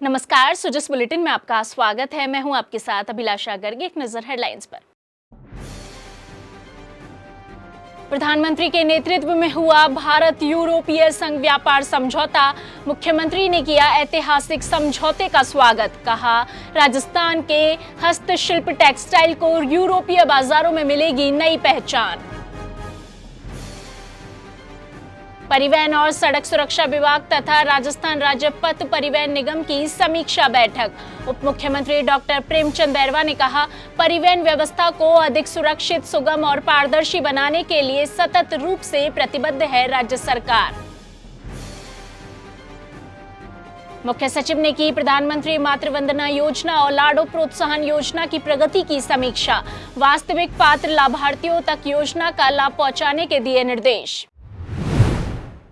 नमस्कार, सुजस बुलेटिन में आपका स्वागत है। मैं हूं आपके साथ अभिलाषा गर्ग। एक नजर हेडलाइंस पर। प्रधानमंत्री के नेतृत्व में हुआ भारत यूरोपीय संघ व्यापार समझौता। मुख्यमंत्री ने किया ऐतिहासिक समझौते का स्वागत। कहा, राजस्थान के हस्तशिल्प टेक्सटाइल को यूरोपीय बाजारों में मिलेगी नई पहचान। परिवहन और सड़क सुरक्षा विभाग तथा राजस्थान राज्य पथ परिवहन निगम की समीक्षा बैठक। उप मुख्यमंत्री डॉक्टर प्रेमचंद बैरवा ने कहा, परिवहन व्यवस्था को अधिक सुरक्षित, सुगम और पारदर्शी बनाने के लिए सतत रूप से प्रतिबद्ध है राज्य सरकार। मुख्य सचिव ने की प्रधानमंत्री मातृवंदना योजना और लाडो प्रोत्साहन योजना की प्रगति की समीक्षा। वास्तविक पात्र लाभार्थियों तक योजना का लाभ पहुंचाने के दिए निर्देश।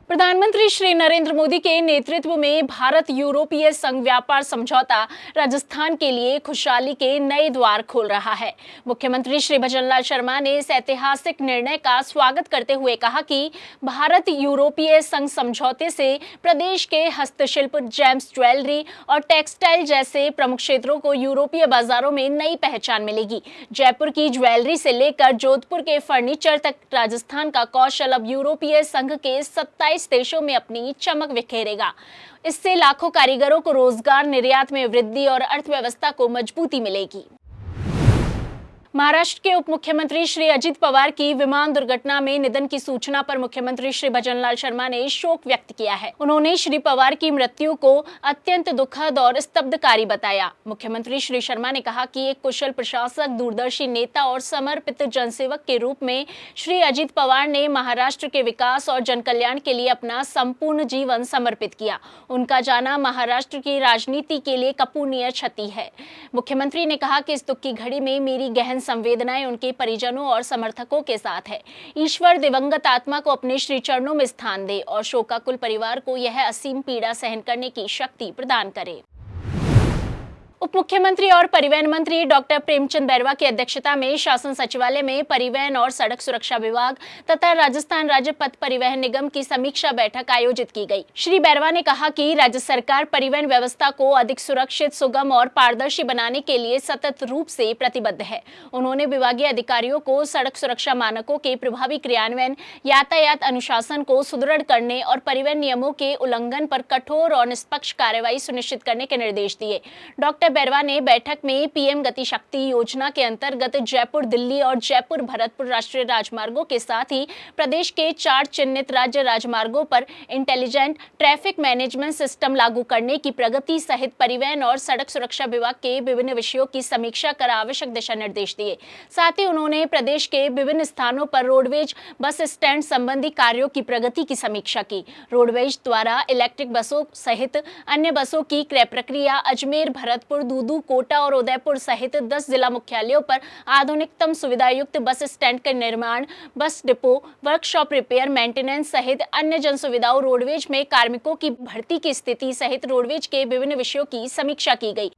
प्रधानमंत्री श्री नरेंद्र मोदी के नेतृत्व में भारत यूरोपीय संघ व्यापार समझौता राजस्थान के लिए खुशहाली के नए द्वार खोल रहा है। मुख्यमंत्री श्री भजनलाल शर्मा ने इस ऐतिहासिक निर्णय का स्वागत करते हुए कहा कि भारत यूरोपीय संघ समझौते से प्रदेश के हस्तशिल्प, जेम्स, ज्वेलरी और टेक्सटाइल जैसे प्रमुख क्षेत्रों को यूरोपीय बाजारों में नई पहचान मिलेगी। जयपुर की ज्वेलरी से लेकर जोधपुर के फर्नीचर तक राजस्थान का कौशल अब यूरोपीय संघ के 27 देशों में अपनी चमक बिखेरेगा। इससे लाखों कारीगरों को रोजगार, निर्यात में वृद्धि और अर्थव्यवस्था को मजबूती मिलेगी। महाराष्ट्र के उप मुख्यमंत्री श्री अजित पवार की विमान दुर्घटना में निधन की सूचना पर मुख्यमंत्री श्री भजनलाल शर्मा ने शोक व्यक्त किया है। उन्होंने श्री पवार की मृत्यु को अत्यंत दुखद और स्तब्धकारी बताया। मुख्यमंत्री श्री शर्मा ने कहा कि एक कुशल प्रशासक, दूरदर्शी नेता और समर्पित जनसेवक के रूप में श्री अजित पवार ने महाराष्ट्र के विकास और जनकल्याण के लिए अपना संपूर्ण जीवन समर्पित किया। उनका जाना महाराष्ट्र की राजनीति के लिए अपूरणीय क्षति है। मुख्यमंत्री ने कहा कि इस दुख की घड़ी में मेरी गहन संवेदनाएं उनके परिजनों और समर्थकों के साथ है। ईश्वर दिवंगत आत्मा को अपने श्री चरणों में स्थान दे और शोकाकुल परिवार को यह असीम पीड़ा सहन करने की शक्ति प्रदान करे। उप मुख्यमंत्री और परिवहन मंत्री डॉक्टर प्रेमचंद बैरवा की अध्यक्षता में शासन सचिवालय में परिवहन और सड़क सुरक्षा विभाग तथा राजस्थान राज्य पथ परिवहन निगम की समीक्षा बैठक आयोजित की गई। श्री बैरवा ने कहा कि राज्य सरकार परिवहन व्यवस्था को अधिक सुरक्षित, सुगम और पारदर्शी बनाने के लिए सतत रूप से प्रतिबद्ध है। उन्होंने विभागीय अधिकारियों को सड़क सुरक्षा मानकों के प्रभावी क्रियान्वयन, यातायात अनुशासन को सुदृढ़ करने और परिवहन नियमों के उल्लंघन पर कठोर और निष्पक्ष कार्रवाई सुनिश्चित करने के निर्देश दिए। डॉक्टर बैरवा ने बैठक में पीएम गति शक्ति योजना के अंतर्गत जयपुर दिल्ली और जयपुर भरतपुर राष्ट्रीय राजमार्गों के साथ ही प्रदेश के 4 चिन्हित राज्य राजमार्गों पर इंटेलिजेंट ट्रैफिक मैनेजमेंट सिस्टम लागू करने की प्रगति सहित परिवहन और सड़क सुरक्षा विभाग के विभिन्न विषयों की समीक्षा कर आवश्यक दिशा निर्देश दिए। साथ ही उन्होंने प्रदेश के विभिन्न स्थानों पर रोडवेज बस स्टैंड संबंधी कार्यों की प्रगति की समीक्षा की। रोडवेज द्वारा इलेक्ट्रिक बसों सहित अन्य बसों की क्रय प्रक्रिया, अजमेर, भरतपुर, दूदू, कोटा और उदयपुर सहित 10 जिला मुख्यालयों पर आधुनिकतम सुविधायुक्त बस स्टैंड का निर्माण, bus depot, workshop, repair, maintenance सहित अन्य जन सुविधाओं, रोडवेज में कार्मिकों की भर्ती की स्थिति सहित रोडवेज के विभिन्न विषयों की समीक्षा की गई।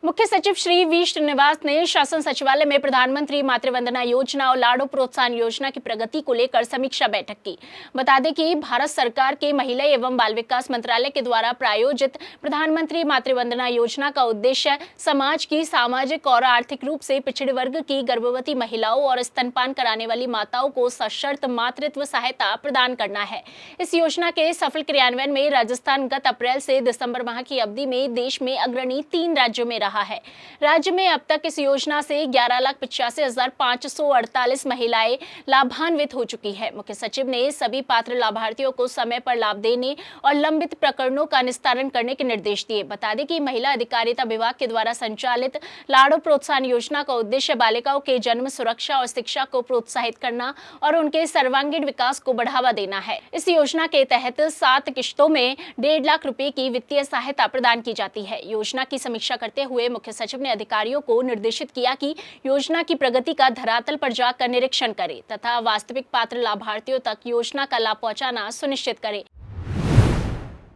मुख्य सचिव श्री वी श्रीनिवास ने शासन सचिवालय में प्रधानमंत्री मातृवंदना योजना और लाडो प्रोत्साहन योजना की प्रगति को लेकर समीक्षा बैठक की। बता दें कि भारत सरकार के महिला एवं बाल विकास मंत्रालय के द्वारा प्रायोजित प्रधानमंत्री मातृवंदना योजना का उद्देश्य समाज की सामाजिक और आर्थिक रूप से पिछड़े वर्ग की गर्भवती महिलाओं और स्तनपान कराने वाली माताओं को सशर्त मातृत्व सहायता प्रदान करना है। इस योजना के सफल क्रियान्वयन में राजस्थान गत अप्रैल से दिसंबर माह की अवधि में देश में अग्रणी 3 राज्यों में रहा है। राज्य में अब तक इस योजना से 11,85,548 महिलाएं लाभान्वित हो चुकी है। मुख्य सचिव ने सभी पात्र लाभार्थियों को समय पर लाभ देने और लंबित प्रकरणों का निस्तारण करने के निर्देश दिए। बता दें कि महिला अधिकारिता विभाग के द्वारा संचालित लाडो प्रोत्साहन योजना का उद्देश्य बालिकाओं के जन्म, सुरक्षा और शिक्षा को प्रोत्साहित करना और उनके सर्वांगीण विकास को बढ़ावा देना है। इस योजना के तहत 7 किश्तों में 1.5 लाख रुपए की वित्तीय सहायता प्रदान की जाती है। योजना की समीक्षा करते हुए मुख्य सचिव ने अधिकारियों को निर्देशित किया कि योजना की प्रगति का धरातल पर जाकर निरीक्षण करें तथा वास्तविक पात्र लाभार्थियों तक योजना का लाभ पहुंचाना सुनिश्चित करें।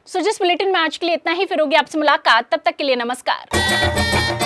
सुजस बुलेटिन में आज के लिए इतना ही। फिर होगी आपसे मुलाकात, तब तक के लिए नमस्कार।